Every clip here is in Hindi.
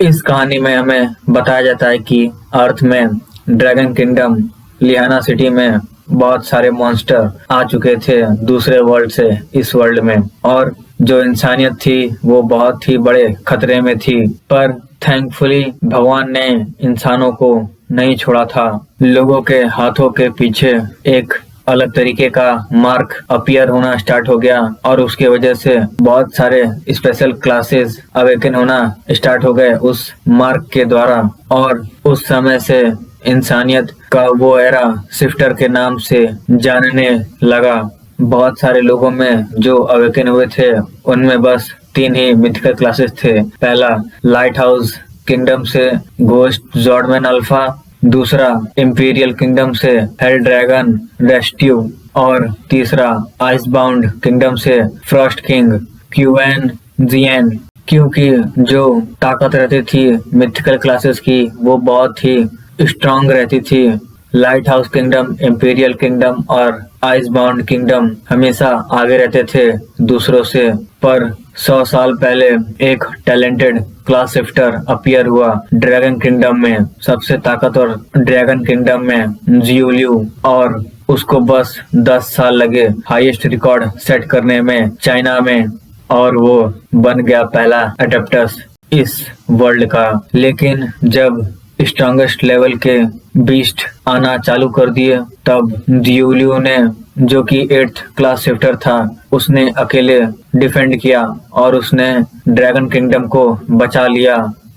इस कहानी में हमें बताया जाता है कि अर्थ में ड्रैगन किंगडम लिहाना सिटी में बहुत सारे मॉन्स्टर आ चुके थे दूसरे वर्ल्ड से इस वर्ल्ड में, और जो इंसानियत थी वो बहुत ही बड़े खतरे में थी। पर थैंकफुली भगवान ने इंसानों को नहीं छोड़ा था। लोगों के हाथों के पीछे एक अलग तरीके का मार्क अपीयर होना स्टार्ट हो गया और उसके वजह से बहुत सारे स्पेशल क्लासेस अवेकन होना स्टार्ट हो गए उस मार्क के द्वारा। और उस समय से इंसानियत का वो एरा शिफ्टर के नाम से जानने लगा। बहुत सारे लोगों में जो अवेकन हुए थे उनमें बस 3 ही मिथिकल क्लासेस थे। पहला लाइट हाउस किंगडम से घोस्ट जॉर्डमैन अल्फा, दूसरा इंपीरियल किंगडम से हेल ड्रैगन रेस्क्यू, और तीसरा आइस बाउंड किंगडम से फ्रॉस्ट किंग क्यूएन जियन। क्योंकि जो ताकत रहती थी मिथिकल क्लासेस की वो बहुत ही स्ट्रांग रहती थी। Light house kingdom, imperial kingdom और आइस बाउंड किंगडम हमेशा आगे रहते थे दूसरों से। पर 100 साल पहले एक टैलेंटेड क्लास शिफ्टर अपीयर हुआ ड्रैगन किंगडम में, सबसे ताकतवर ड्रैगन किंगडम में जियोलियू, और उसको बस 10 साल लगे हाईएस्ट रिकॉर्ड सेट करने में चाइना में, और वो बन गया पहला एडेप्टस इस वर्ल्ड का। लेकिन जब स्ट्रॉन्गेस्ट लेवल के बीस्ट आना चालू कर दिए तब जियोलियू ने, जो कि 8th क्लास शिफ्टर था, उसने अकेले डिफेंड किया और उसने ड्रैगन किंगडम को बचा लिया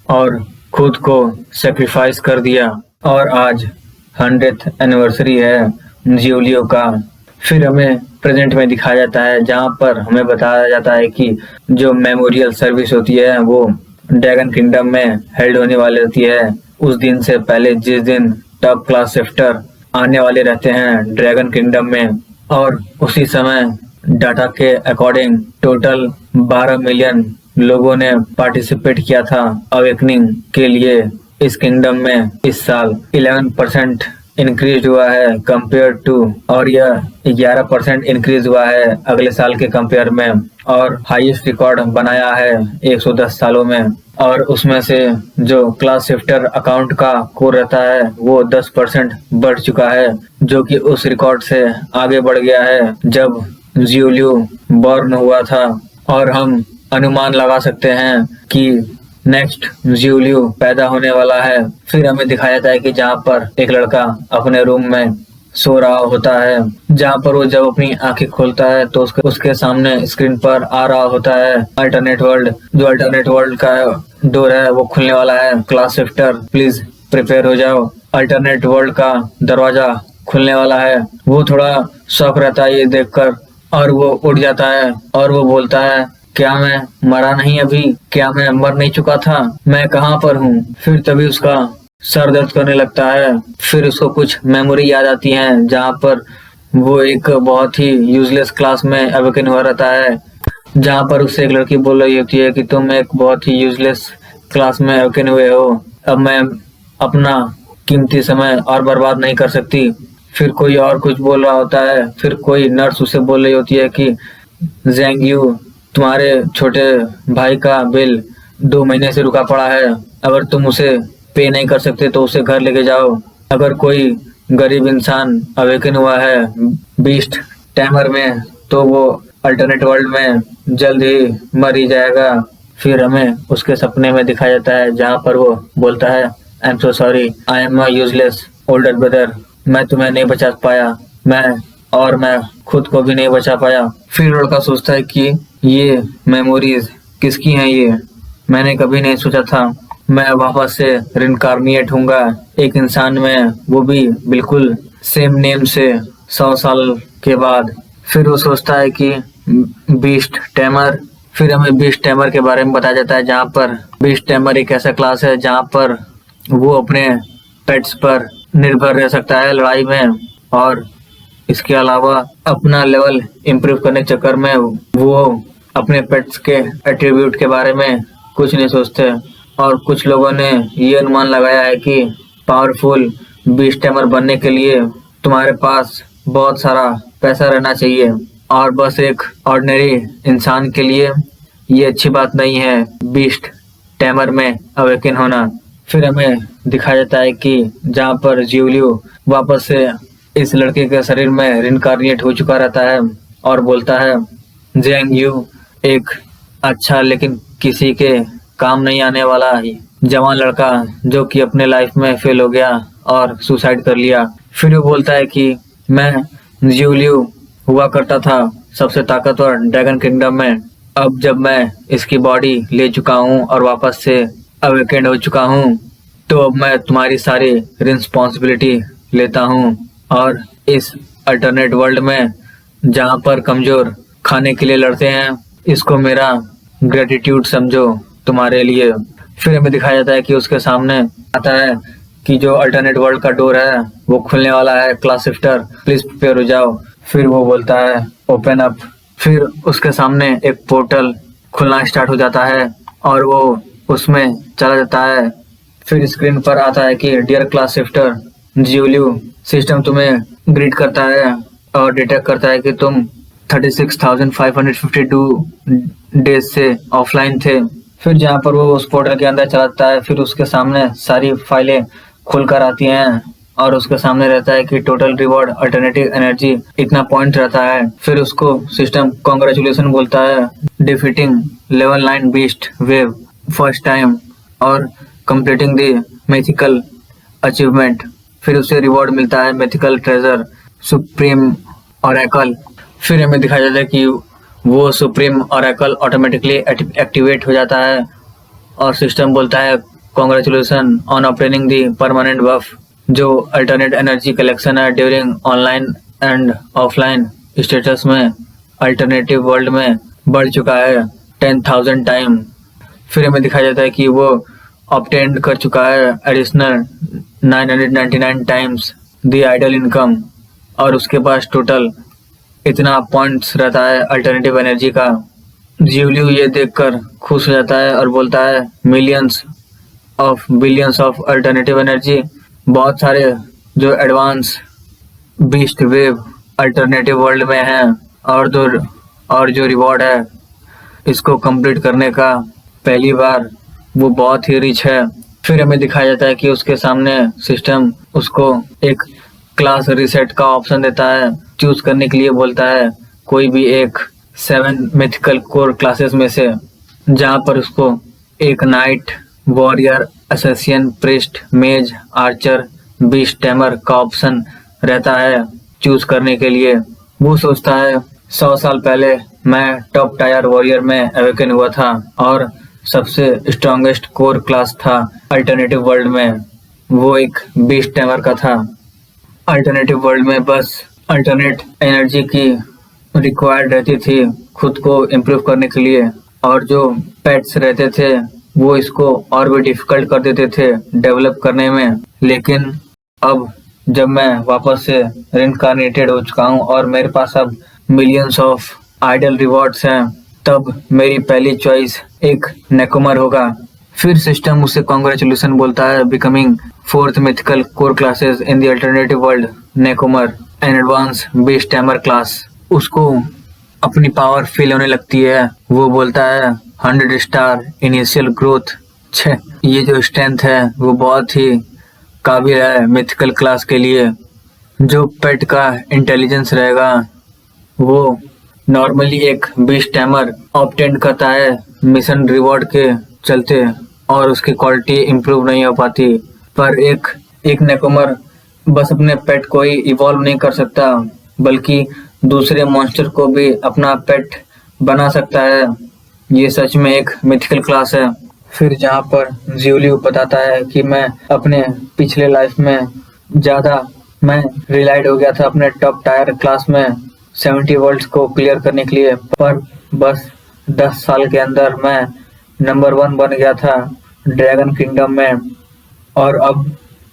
और खुद को सेक्रीफाइस कर दिया। और आज 100th एनिवर्सरी है जियोलियू का। फिर हमें प्रेजेंट में दिखाया जाता है जहाँ पर हमें बताया जाता है कि जो मेमोरियल सर्विस होती है वो ड्रैगन किंगडम में हेल्ड होने वाली होती है उस दिन से पहले, जिस दिन टॉप क्लास शिफ्टर आने वाले रहते हैं ड्रैगन किंगडम में। और उसी समय डाटा के अकॉर्डिंग टोटल 12 मिलियन लोगों ने पार्टिसिपेट किया था अवेकनिंग के लिए इस किंगडम में। इस साल 11% इंक्रीज हुआ है कंपेयर टू, और यह 11% इंक्रीज हुआ है अगले साल के कंपेयर में, और हाईएस्ट रिकॉर्ड बनाया है 110 सालों में। और उसमें से जो क्लास शिफ्टर अकाउंट का कोर रहता है वो 10% बढ़ चुका है, जो कि उस रिकॉर्ड से आगे बढ़ गया है जब जियोलियू बॉर्न हुआ था। और हम अनुमान लगा सकते हैं कि नेक्स्ट जियोलियू पैदा होने वाला है। फिर हमें दिखाया जाता है कि जहाँ पर एक लड़का अपने रूम में सो रहा होता है, जहाँ पर वो जब अपनी आंखें खोलता है तो उसके सामने स्क्रीन पर आ रहा होता है अल्टरनेट वर्ल्ड। जो अल्टरनेट वर्ल्ड का डोर है वो खुलने वाला है। क्लास शिफ्टर प्लीज प्रिपेयर हो जाओ, अल्टरनेट वर्ल्ड का दरवाजा खुलने वाला है। वो थोड़ा शॉक रहता है ये देखकर और वो उठ जाता है और वो बोलता है, क्या मैं मरा नहीं अभी? क्या मैं मर नहीं चुका था? मैं कहाँ पर हूँ? फिर तभी उसका सर दर्द करने लगता है। फिर उसको कुछ मेमोरी याद आती हैं जहाँ पर वो एक बहुत ही यूजलेस क्लास में अवेकन हुआ रहता है, जहाँ पर उससे एक लड़की बोल रही होती है कि तुम एक बहुत ही यूजलेस क्लास में अवेकन हुए हो, अब मैं अपना कीमती समय और बर्बाद नहीं कर सकती। फिर कोई और कुछ बोल रहा होता है। फिर कोई नर्स उसे बोल रही होती है कि ज़ेंग यू, तुम्हारे छोटे भाई का बिल 2 महीने से रुका पड़ा है, अगर तुम उसे पे नहीं कर सकते तो उसे घर लेके जाओ। अगर कोई गरीब इंसान अवेकन हुआ है बीस्ट टाइमर में तो वो अल्टरनेट वर्ल्ड में जल्द ही मर ही जाएगा। फिर हमें उसके सपने में दिखाया जाता है जहाँ पर वो बोलता है, I am so sorry, I am a useless older brother, मैं तुम्हें नहीं बचा पाया, मैं खुद को भी नहीं बचा पाया। फिर लड़का सोचता है कि ये मेमोरीज किसकी हैं? ये मैंने कभी नहीं सोचा था मैं वापस से रिनकार्निएट होऊंगा एक इंसान में, वो भी बिल्कुल सेम नेम से 100 साल के बाद। फिर वो सोचता है कि बीस्ट टैमर। फिर हमें बीस्ट टैमर के बारे में बताया जाता है जहाँ पर बीस्ट टैमर एक ऐसा क्लास है जहाँ पर वो अपने पेट्स पर निर्भर रह सकता है लड़ाई में, और इसके अलावा अपना लेवल इम्प्रूव करने के चक्कर में वो अपने पेट्स के एट्रीब्यूट के बारे में कुछ नहीं सोचते। और कुछ लोगों ने ये अनुमान लगाया है कि पावरफुल बीस्ट टैमर बनने के लिए तुम्हारे पास बहुत सारा पैसा रहना चाहिए, और बस एक ऑर्डिनरी इंसान के लिए ये अच्छी बात नहीं है बीस्ट टैमर में अवेकन होना। फिर हमें दिखाया जाता है कि जहाँ पर जियोलियो वापस से इस लड़के के शरीर में रिनकार्निएट हो चुका रहता है और बोलता है, जेंग यू एक अच्छा लेकिन किसी के काम नहीं आने वाला ही जवान लड़का जो कि अपने लाइफ में फेल हो गया और सुसाइड कर लिया। फिर वो बोलता है कि मैं जियोलियो हुआ करता था सबसे ताकतवर ड्रैगन किंगडम में। अब जब मैं इसकी बॉडी ले चुका हूँ और वापस से अवेकेंड हो चुका हूँ, तो अब मैं तुम्हारी सारी रिस्पॉन्सिबिलिटी लेता हूँ और इस अल्टरनेट वर्ल्ड में जहाँ पर कमजोर खाने के लिए लड़ते हैं, इसको मेरा ग्रेटिट्यूड समझो तुम्हारे लिए। फिर हमें दिखाया जाता है कि उसके सामने आता है कि जो अल्टरनेट वर्ल्ड का डोर है वो खुलने वाला है, क्लास शिफ्टर प्लीज प्रिपेयर हो जाओ। फिर वो बोलता है ओपन अप। फिर उसके सामने एक पोर्टल खुलना स्टार्ट हो जाता है और वो उसमें चला जाता है। फिर स्क्रीन पर आता है कि डियर क्लास शिफ्टर, जियोलियो सिस्टम तुम्हें ग्रीट करता है और डिटेक्ट करता है कि तुम 36,552 डेज से ऑफलाइन थे। फिर जहाँ पर वो उस पोर्टल के अंदर चलाता है, फिर उसके सामने सारी फाइलें खुलकर आती हैं और उसके सामने रहता है कि टोटल रिवॉर्ड अल्टरनेटिव एनर्जी इतना पॉइंट रहता है। फिर उसको सिस्टम कॉन्ग्रेचुलेशन बोलता है defeating level 9 beast wave first time और कंप्लीटिंग द मिथिकल अचीवमेंट। फिर उसे रिवॉर्ड मिलता है मिथिकल ट्रेजर सुप्रीम ऑरेकल। फिर हमें दिखाया जाता है कि वो सुप्रीम ऑरेकल ऑटोमेटिकली एक्टिवेट हो जाता है और सिस्टम बोलता है congratulation on obtaining the permanent buff. जो अल्टरनेट एनर्जी कलेक्शन है during online and offline status में अल्टरनेटिव वर्ल्ड में बढ़ चुका है 10,000 टाइम। फिर हमें दिखाया जाता है कि वो ऑब्टेन कर चुका है additional 999 times the idle income और उसके पास टोटल इतना पॉइंट्स रहता है अल्टरनेटिव एनर्जी का। जियोलियो ये देखकर खुश हो जाता है और बोलता है millions of billions of alternative energy. बहुत सारे जो advance beast wave alternative world में हैं और जो रिवॉर्ड है इसको कंप्लीट करने का पहली बार वो बहुत ही रिच है। फिर हमें दिखाया जाता है कि उसके सामने सिस्टम उसको एक क्लास रिसेट का ऑप्शन देता है, चूज करने के लिए बोलता है कोई भी एक 7 मिथिकल कोर क्लासेस में से, जहाँ पर उसको एक नाइट, वॉरियर, असैसिन, प्रिस्ट, मेज, आर्चर, बीस्ट टैमर का ऑप्शन रहता है चूज करने के लिए। वो सोचता है 100 साल पहले मैं टॉप टायर वॉरियर में अवेकन हुआ था और सबसे स्ट्रॉन्गेस्ट कोर क्लास था अल्टरनेटिव वर्ल्ड में, वो एक बीस्ट टैमर का था। अल्टरनेटिव वर्ल्ड में बस अल्टरनेट एनर्जी की रिक्वायर्ड रहती थी खुद को इम्प्रूव करने के लिए और जो पेट्स रहते थे वो इसको और भी डिफिकल्ट कर देते थे डेवलप करने में। लेकिन अब जब मैं वापस से रिइंकार्नेटेड हो चुका हूँ और मेरे पास अब मिलियंस ऑफ आइडल रिवॉर्ड्स हैं, तब मेरी पहली चॉइस एक नेकोमर होगा। फिर सिस्टम उसे कॉन्ग्रेचुलेशन बोलता है becoming 4th mythical core classes in the alternative world नेकोमर an advance beast tamer class. उसको अपनी पावर फील होने लगती है। वो बोलता है 100 स्टार इनिशियल ग्रोथ। ये जो स्ट्रेंथ है वो बहुत ही काबिल है मिथिकल क्लास के लिए। जो पेट का इंटेलिजेंस रहेगा वो नॉर्मली एक बीस्ट टैमर ऑब्टेन करता है मिशन रिवॉर्ड के चलते और उसकी क्वालिटी इम्प्रूव नहीं हो पाती, पर एक नेकोमर बस अपने पेट को ही इवॉल्व नहीं कर सकता बल्कि दूसरे मॉन्स्टर को भी अपना पेट बना सकता है। ये सच में एक मिथिकल क्लास है। फिर जहाँ पर जियोलियो बताता है कि मैं अपने पिछले लाइफ में ज़्यादा मैं रिलाइड हो गया था अपने टॉप टायर क्लास में 70 वर्ल्ड्स को क्लियर करने के लिए, पर बस 10 साल के अंदर मैं नंबर 1 बन गया था ड्रैगन किंगडम में। और अब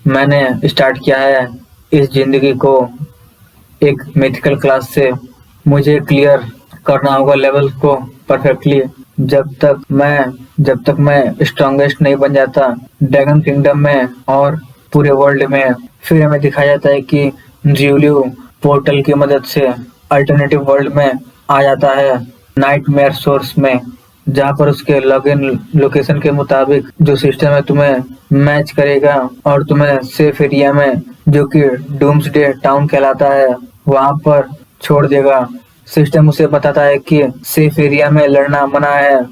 मैंने स्टार्ट किया है इस जिंदगी को एक मिथिकल क्लास से। मुझे क्लियर करना होगा लेवल को परफेक्टली जब तक मैं स्ट्रॉन्गेस्ट नहीं बन जाता ड्रैगन किंगडम में और पूरे वर्ल्ड में। फिर हमें दिखाया जाता है कि जियोलियो पोर्टल की मदद से अल्टरनेटिव वर्ल्ड में आ जाता है नाइटमेयर सोर्स में, जहाँ पर उसके लॉगिन लोकेशन के मुताबिक जो सिस्टम है तुम्हें मैच करेगा और तुम्हें सेफ एरिया में, जो कि डूम्सडे टाउन कहलाता है, वहां पर छोड़ देगा। सिस्टम उसे बताता है कि सेफ एरिया में लड़ना मना है।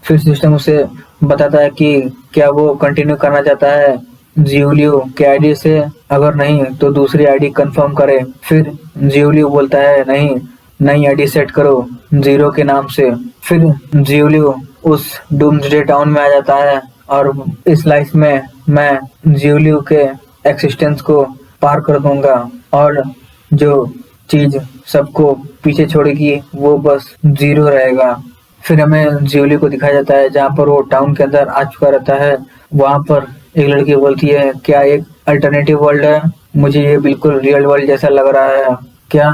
फिर सिस्टम उसे बताता है कि क्या वो कंटिन्यू करना चाहता है जियोलियो के आईडी से, अगर नहीं तो दूसरी आईडी कंफर्म करे। फिर जियोलियो बोलता है नहीं, नई आईडी सेट करो जीरो के नाम से। फिर जियोलियो उस डूम्सडे टाउन में आ जाता है और इस लाइफ में मैं जियोलियो के एक्सिस्टेंस को पार कर दूंगा और जो चीज सबको पीछे छोड़ेगी वो बस जीरो रहेगा। फिर हमें जियोलियो को दिखाया जाता है जहाँ पर वो टाउन के अंदर आ चुका रहता है। वहाँ पर एक लड़की बोलती है क्या एक अल्टरनेटिव वर्ल्ड है? मुझे ये बिल्कुल रियल वर्ल्ड जैसा लग रहा है। क्या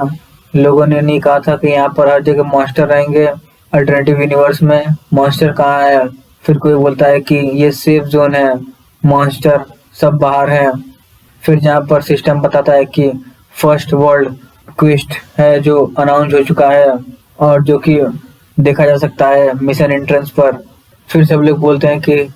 लोगों ने नहीं कहा था कि यहाँ पर हर जगह मॉन्स्टर रहेंगे? अल्टरनेटिव यूनिवर्स में मॉन्स्टर कहाँ है? फिर कोई बोलता है कि ये सेफ जोन है, मॉन्स्टर सब बाहर है। फिर जहाँ पर सिस्टम बताता है कि फर्स्ट वर्ल्ड क्वेस्ट है जो अनाउंस हो चुका है और जो कि देखा जा सकता है मिशन एंट्रेंस पर। फिर सब लोग बोलते हैं कि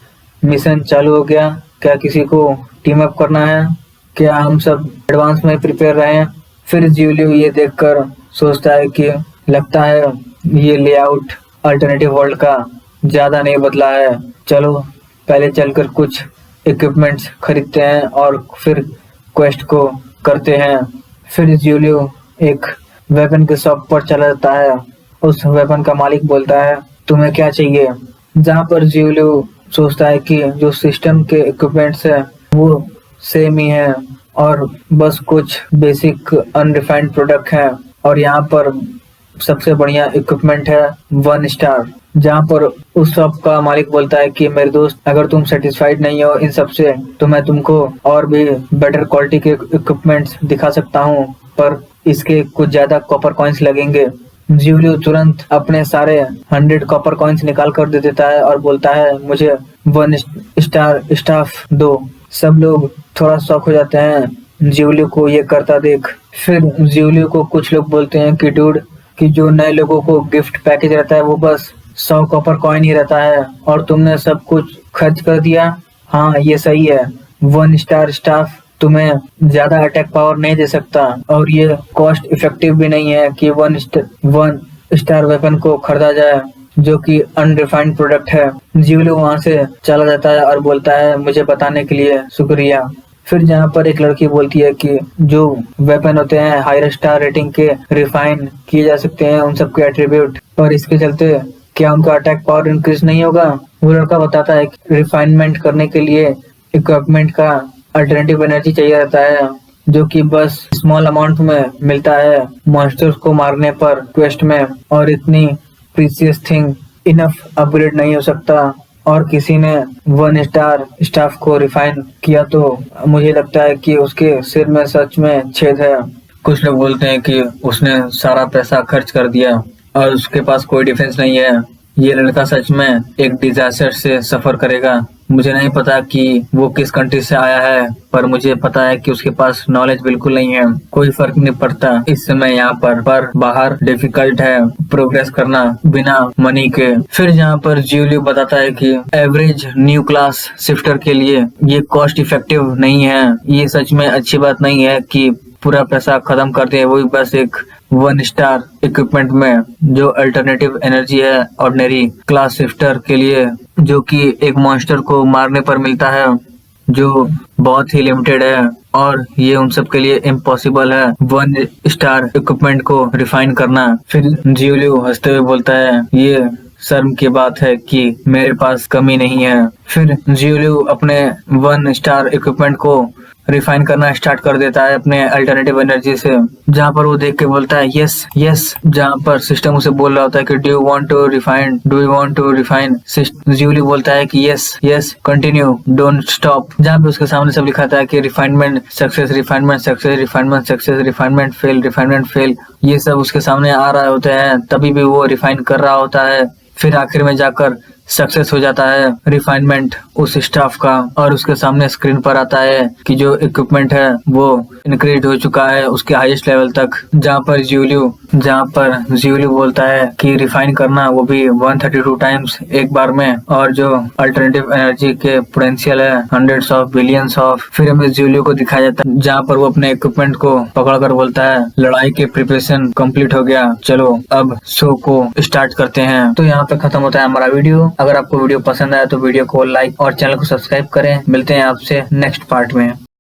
मिशन चालू हो गया, क्या किसी को टीम अप करना है? क्या हम सब एडवांस में प्रिपेयर रहे? फिर जियोलियो ये देखकर सोचता है कि लगता है ये लेआउट अल्टरनेटिव वर्ल्ड का ज्यादा नहीं बदला है, चलो पहले चलकर कुछ इक्विपमेंट्स खरीदते हैं और फिर क्वेस्ट को करते हैं। फिर जियोलियो एक वेपन के शॉप पर चला जाता है। उस वेपन का मालिक बोलता है तुम्हें क्या चाहिए? जहाँ पर जियोलियो सोचता है कि जो सिस्टम के इक्विपमेंट्स है वो सेम ही है और बस कुछ बेसिक अनडिफाइंड प्रोडक्ट है और यहाँ पर सबसे बढ़िया इक्विपमेंट है 1 स्टार। जहाँ पर उस शॉप का मालिक बोलता है कि मेरे दोस्त अगर तुम सेटिस्फाइड नहीं हो इन सब से तो मैं तुमको और भी बेटर क्वालिटी के इक्विपमेंट्स दिखा सकता हूँ, पर इसके कुछ ज्यादा कॉपर कॉइन्स लगेंगे। जियोलियो तुरंत अपने सारे 100 कॉपर कॉइन्स निकाल कर दे देता है और बोलता है मुझे 1 स्टार स्टाफ दो। सब लोग थोड़ा शॉक हो जाते हैं जियोलियो को ये करता देख। फिर जियोलियो को कुछ लोग बोलते हैं कि डूड कि जो नए लोगों को गिफ्ट पैकेज रहता है वो बस 100 कॉपर कॉइन ही रहता है और तुमने सब कुछ खर्च कर दिया। हाँ ये सही है, 1 स्टार स्टाफ तुम्हें ज्यादा अटैक पावर नहीं दे सकता और ये कॉस्ट इफेक्टिव भी नहीं है कि 1 स्टार वेपन को खरीदा जाए जो कि अनरिफाइंड प्रोडक्ट है। जियोलियो वहां से चला जाता है और बोलता है मुझे बताने के लिए शुक्रिया। फिर जहाँ पर एक लड़की बोलती है कि जो वेपन होते हैं हायर स्टार रेटिंग के रिफाइन किए जा सकते हैं उन सबके एट्रीब्यूट, और इसके चलते क्या उनका अटैक पावर इंक्रीज नहीं होगा? वो लड़का बताता है कि रिफाइनमेंट करने के लिए इक्विपमेंट का अल्टरनेटिव एनर्जी चाहिए रहता है जो कि बस स्मॉल अमाउंट में मिलता है मॉन्स्टर्स को मारने पर क्वेस्ट में, और इतनी प्रीशियस थिंग इनफ अपग्रेड नहीं हो सकता। और किसी ने 1 स्टार स्टाफ को रिफाइन किया तो मुझे लगता है कि उसके सिर में सच में छेद है। कुछ लोग बोलते हैं कि उसने सारा पैसा खर्च कर दिया और उसके पास कोई डिफेंस नहीं है। ये लड़का सच में एक डिजास्टर से सफर करेगा। मुझे नहीं पता कि वो किस कंट्री से आया है, पर मुझे पता है कि उसके पास नॉलेज बिल्कुल नहीं है। कोई फर्क नहीं पड़ता इस समय यहाँ पर बाहर डिफिकल्ट है प्रोग्रेस करना बिना मनी के। फिर यहाँ पर जियोलियो बताता है कि एवरेज न्यू क्लास शिफ्टर के लिए ये कॉस्ट इफेक्टिव नहीं है। ये सच में अच्छी बात नहीं है कि पूरा पैसा खत्म कर दे, वही बस एक 1 स्टार इक्विपमेंट में जो अल्टरनेटिव एनर्जी है ऑर्डिनरी क्लास शिफ्टर के लिए, जो कि एक मॉन्स्टर को मारने पर मिलता है जो बहुत ही लिमिटेड है और ये उन सब के लिए इम्पॉसिबल है 1 स्टार इक्विपमेंट को रिफाइन करना। फिर जियोलियो हंसते हुए बोलता है ये शर्म की बात है कि मेरे पास कमी नहीं है। फिर जियोलियो अपने 1 स्टार इक्विपमेंट को रिफाइन करना स्टार्ट कर देता है अपने अल्टरनेटिव एनर्जी से, जहाँ पर वो देख के बोलता है यस यस, जहाँ पर सिस्टम उसे बोल रहा होता है कि do you want to refine. जियोलियो बोलता है कि yes yes continue don't stop, जहाँ पे उसके सामने सब लिखा था कि refinement success, refinement success, refinement success, refinement fail, refinement fail, ये सब उसके सामने आ रहा होता है। तभी भी वो रिफाइन कर रहा होता है। फिर आखिर में जाकर सक्सेस हो जाता है रिफाइनमेंट उस स्टाफ का, और उसके सामने स्क्रीन पर आता है कि जो इक्विपमेंट है वो इंक्रीज हो चुका है उसके हाईएस्ट लेवल तक, जहाँ पर ज्यूलियो बोलता है कि रिफाइन करना वो भी 132 टाइम्स एक बार में, और जो अल्टरनेटिव एनर्जी के पोटेंशियल है हंड्रेड्स ऑफ बिलियंस ऑफ। फिर हमें ज्यूलियो को दिखाया जाता है जहाँ पर वो अपने इक्विपमेंट को पकड़कर बोलता है लड़ाई के प्रिपरेशन कंप्लीट हो गया, चलो अब शो को स्टार्ट करते हैं। तो यहाँ पे खत्म होता है हमारा वीडियो। अगर आपको वीडियो पसंद आया तो वीडियो को लाइक और चैनल को सब्सक्राइब करें। मिलते हैं आपसे नेक्स्ट पार्ट में।